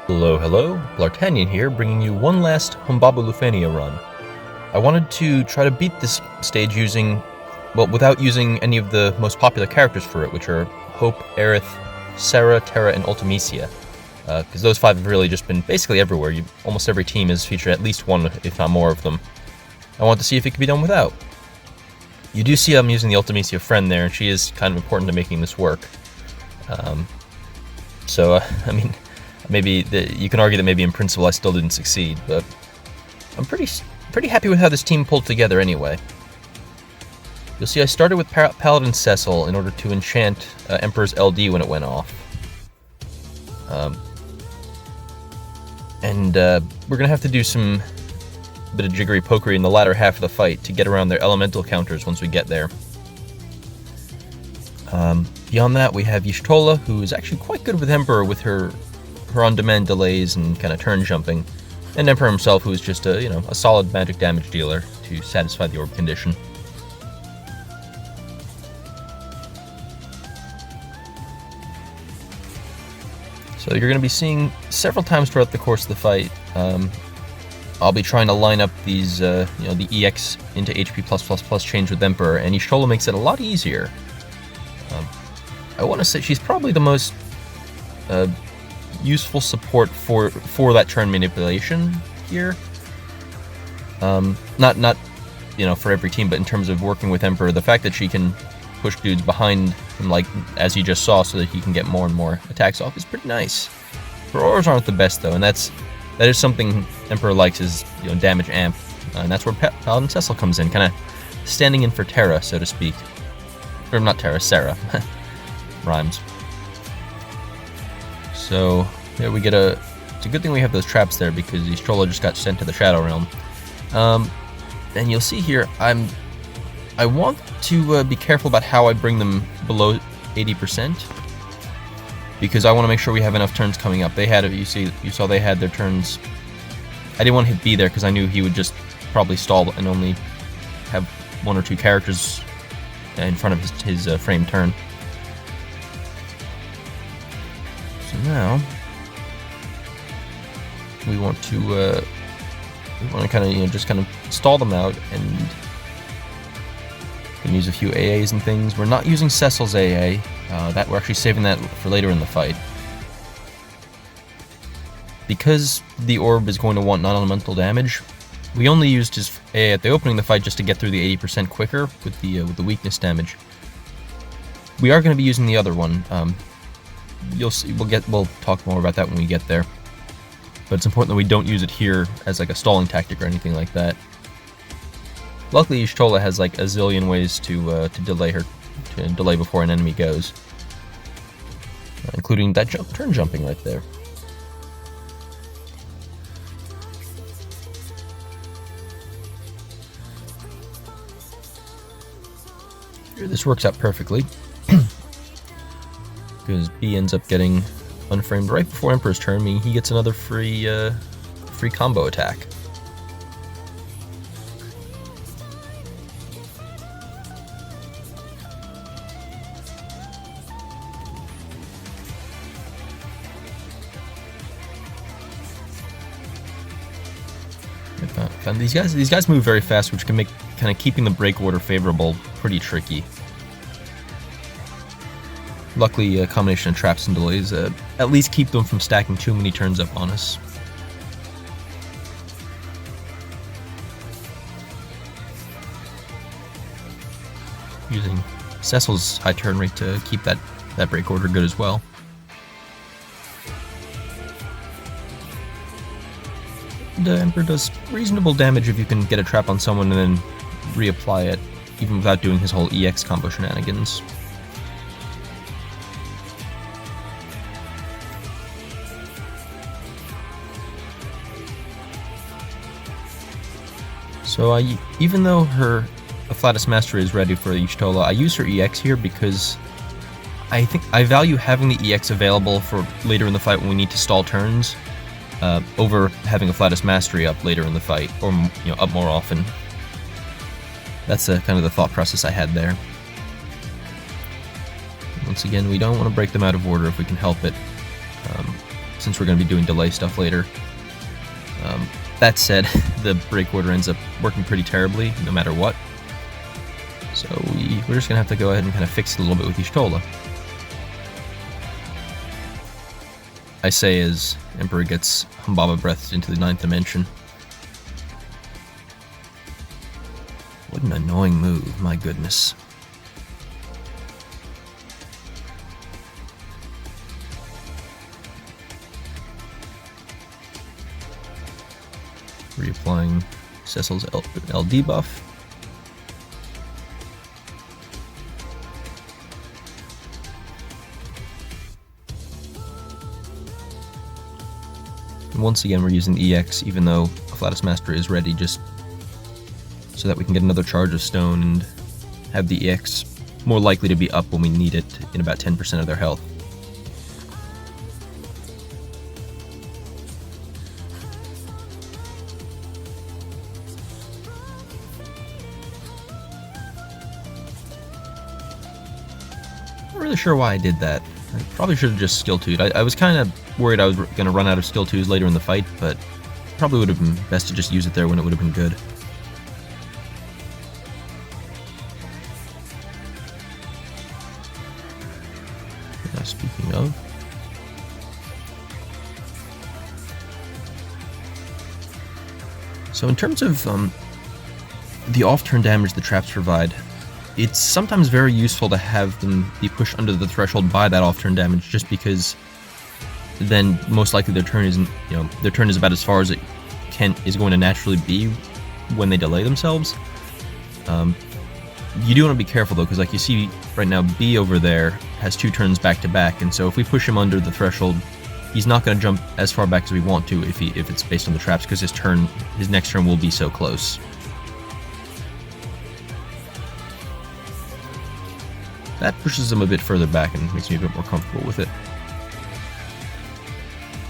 Hello, Bl'Artagnan here, bringing you one last Humbabu Lufenia run. I wanted to try to beat this stage without using any of the most popular characters for it, which are Hope, Aerith, Serah, Terra, and Ultimecia. Because those five have really just been basically everywhere. Almost every team has featured at least one, if not more of them. I want to see if it can be done without. You do see I'm using the Ultimecia friend there, and she is kind of important to making this work. Maybe you can argue that maybe in principle I still didn't succeed, but I'm pretty happy with how this team pulled together anyway. You'll see I started with Paladin Cecil in order to enchant Emperor's LD when it went off. We're gonna have to do a bit of jiggery pokery in the latter half of the fight to get around their elemental counters once we get there. Beyond that, we have Y'shtola, who is actually quite good with Emperor with her on-demand delays and kind of turn jumping, and Emperor himself, who is just a solid magic damage dealer to satisfy the orb condition. So you're going to be seeing several times throughout the course of the fight. I'll be trying to line up these, the EX into HP+++ change with Emperor, and Y'shtola makes it a lot easier. I want to say she's probably the most useful support for that turn manipulation here. Not for every team, but in terms of working with Emperor, the fact that she can push dudes behind him, like as you just saw, so that he can get more and more attacks off, is pretty nice. Her auras aren't the best though, and that is something Emperor likes, is damage amp, and that's where Paladin Cecil comes in, kind of standing in for Terra, so to speak. Or not Terra, Serah. Rhymes. So there we get it's a good thing we have those traps there, because Y'shtola just got sent to the Shadow Realm. And you'll see here, I want to be careful about how I bring them below 80%, because I want to make sure we have enough turns coming up. They had you saw they had their turns. I didn't want to hit B there because I knew he would just probably stall and only have one or two characters in front of his frame turn. So now we want to kind of stall them out and use a few AAs and things. We're not using Cecil's AA. That we're actually saving that for later in the fight, because the orb is going to want non-elemental damage. We only used his AA at the opening of the fight just to get through the 80% quicker with the weakness damage. We are going to be using the other one. You'll see. We'll talk more about that when we get there. But it's important that we don't use it here as like a stalling tactic or anything like that. Luckily, Y'shtola has like a zillion ways to delay before an enemy goes, including that turn jumping right there. Here, this works out perfectly, because B ends up getting unframed right before Emperor's turn, meaning he gets another free combo attack. And these guys move very fast, which can make kind of keeping the break order favorable pretty tricky. Luckily, a combination of traps and delays at least keep them from stacking too many turns up on us. Using Cecil's high turn rate to keep that break order good as well. The Emperor does reasonable damage if you can get a trap on someone and then reapply it, even without doing his whole EX combo shenanigans. So even though her Afflatus Mastery is ready for Y'shtola, I use her EX here because I think I value having the EX available for later in the fight when we need to stall turns, over having Afflatus Mastery up later in the fight, or up more often. That's kind of the thought process I had there. Once again, we don't want to break them out of order if we can help it. since we're going to be doing delay stuff later. That said, the break order ends up working pretty terribly, no matter what. So we're just going to have to go ahead and kind of fix it a little bit with Y'shtola. I say as Emperor gets Humbaba breathed into the 9th dimension. What an annoying move, my goodness. Reapplying Cecil's LD buff. And once again, we're using the EX, even though Afflatus Master is ready, just so that we can get another charge of stone and have the EX more likely to be up when we need it in about 10% of their health. Not really sure why I did that. I probably should have just skill 2'd. I was kind of worried I was going to run out of skill 2s later in the fight, but probably would have been best to just use it there when it would have been good. Now, speaking of, so in terms of the off-turn damage the traps provide, it's sometimes very useful to have them be pushed under the threshold by that off-turn damage, just because then most likely their turn isn't, their turn is about as far as it is going to naturally be when they delay themselves. You do want to be careful though, because like you see right now, B over there has 2 turns back to back, and so if we push him under the threshold, he's not going to jump as far back as we want to if it's based on the traps, because his next turn will be so close. That pushes them a bit further back and makes me a bit more comfortable with it.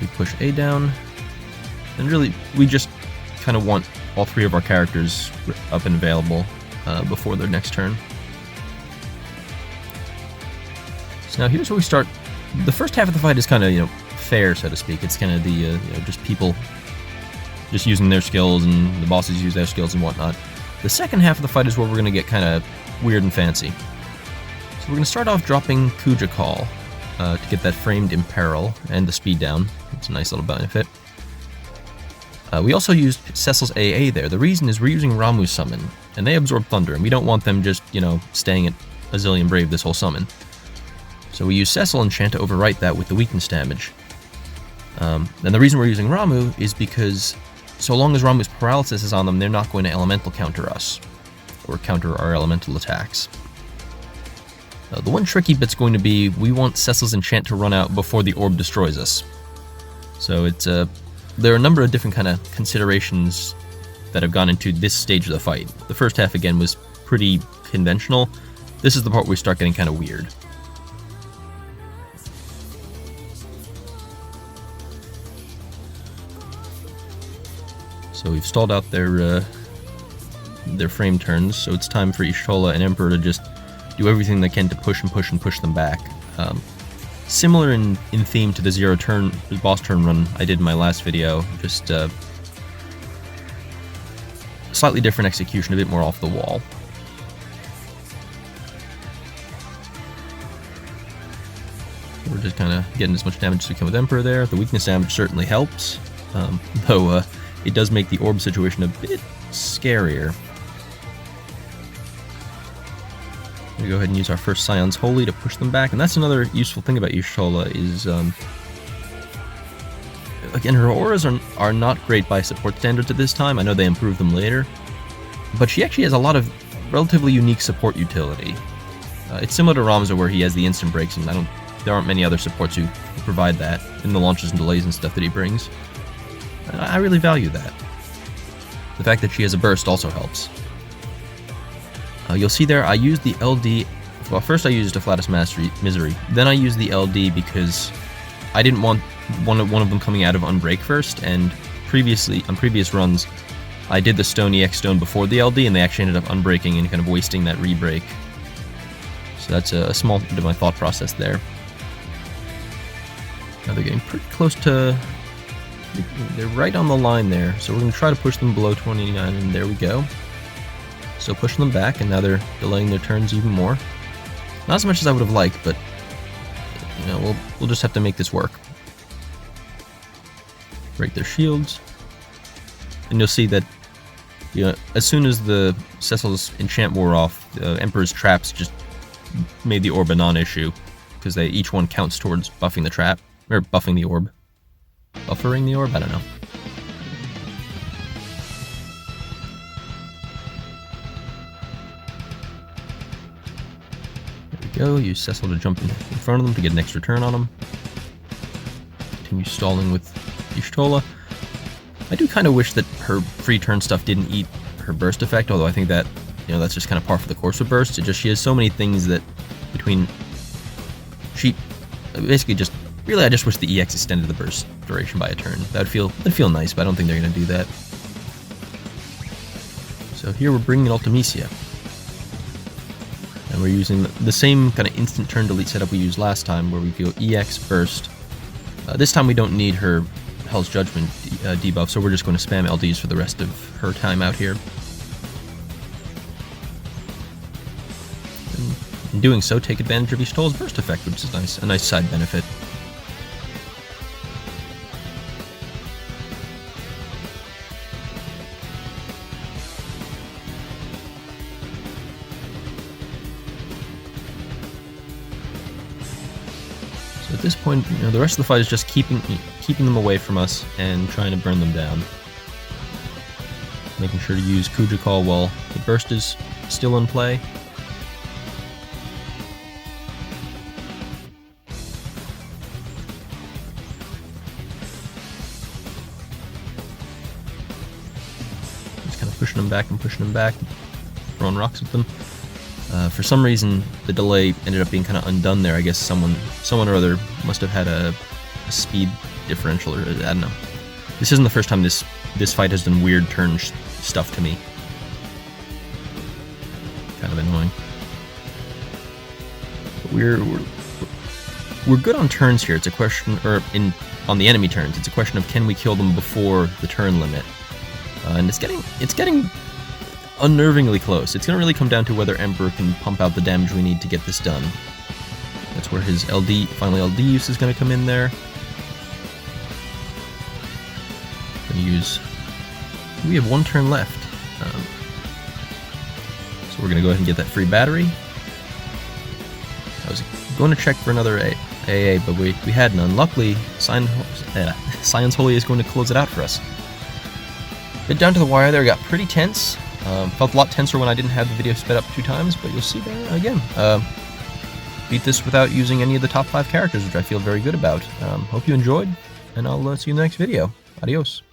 We push A down, and really we just kind of want all 3 of our characters up and available before their next turn. So now here's where we start. The first half of the fight is kind of fair, so to speak. It's kind of the just people just using their skills, and the bosses use their skills and whatnot. The second half of the fight is where we're going to get kind of weird and fancy. We're going to start off dropping Kuja Call to get that framed Imperil and the speed down. It's a nice little benefit. We also used Cecil's AA there. The reason is we're using Ramuh's summon, and they absorb Thunder, and we don't want them just, staying at a zillion brave this whole summon. So we use Cecil enchant to overwrite that with the weakness damage. And the reason we're using Ramuh is because so long as Ramuh's paralysis is on them, they're not going to elemental counter us, or counter our elemental attacks. The one tricky bit's going to be, we want Cecil's enchant to run out before the orb destroys us. So it's there are a number of different kind of considerations that have gone into this stage of the fight. The first half, again, was pretty conventional. This is the part where we start getting kind of weird. So we've stalled out their frame turns, so it's time for Y'shtola and Emperor to just do everything they can to push and push and push them back. Similar in theme to the boss turn run I did in my last video, just slightly different execution, a bit more off the wall. We're just kind of getting as much damage as we can with Emperor there. The weakness damage certainly helps, though it does make the orb situation a bit scarier. We go ahead and use our first Scion's Holy to push them back, and that's another useful thing about Y'shtola is, again, her auras are not great by support standards at this time. I know they improve them later, but she actually has a lot of relatively unique support utility. It's similar to Ramza, where he has the instant breaks, and there aren't many other supports who provide that in the launches and delays and stuff that he brings. I really value that. The fact that she has a burst also helps. You'll see there, I used the LD. Well, first I used Afflatus Misery, then I used the LD because I didn't want one of them coming out of Unbreak first, and on previous runs, I did the Stone EX Stone before the LD, and they actually ended up unbreaking and kind of wasting that rebreak. So that's a small bit of my thought process there. Now they're getting pretty close to... They're right on the line there, so we're going to try to push them below 29, and there we go. So pushing them back, and now they're delaying their turns even more. Not as much as I would have liked, but you know, we'll just have to make this work. Break their shields, and you'll see that, you know, as soon as the Cecil's enchant wore off, the Emperor's traps just made the orb a non-issue, because each one counts towards buffing the trap, or buffing the orb. Buffering the orb? I don't know. There we go, use Cecil to jump in front of them to get an extra turn on them. Continue stalling with Y'shtola. I do kind of wish that her free turn stuff didn't eat her burst effect, although I think that, you know, that's just kind of par for the course with burst. She has so many things that between... She basically just... Really, I just wish the EX extended the burst duration by a turn. That'd feel nice, but I don't think they're going to do that. So here we're bringing in Ultimecia. And we're using the same kind of instant turn delete setup we used last time, where we go EX burst. This time we don't need her Hell's Judgment debuff, so we're just going to spam LDs for the rest of her time out here. And in doing so, take advantage of Y'shtola's burst effect, which is a nice side benefit. So at this point, you know, the rest of the fight is just keeping them away from us and trying to burn them down. Making sure to use Kuja Call while the burst is still in play. Just kind of pushing them back and pushing them back, throwing rocks at them. For some reason, the delay ended up being kind of undone there. I guess someone or other must have had a speed differential, or I don't know. This isn't the first time this fight has done weird turn stuff to me. Kind of annoying. But we're good on turns here. It's a question, on the enemy turns. It's a question of can we kill them before the turn limit, and it's getting unnervingly close. It's going to really come down to whether Emperor can pump out the damage we need to get this done. That's where his final LD use is going to come in there. We have one turn left. So we're going to go ahead and get that free battery. I was going to check for another AA, but we had none. Luckily, Scion's Holy is going to close it out for us. Bit down to the wire there, got pretty tense. Felt a lot tenser when I didn't have the video sped up 2 times, but you'll see there again. Beat this without using any of the top 5 characters, which I feel very good about. Hope you enjoyed, and I'll see you in the next video. Adios.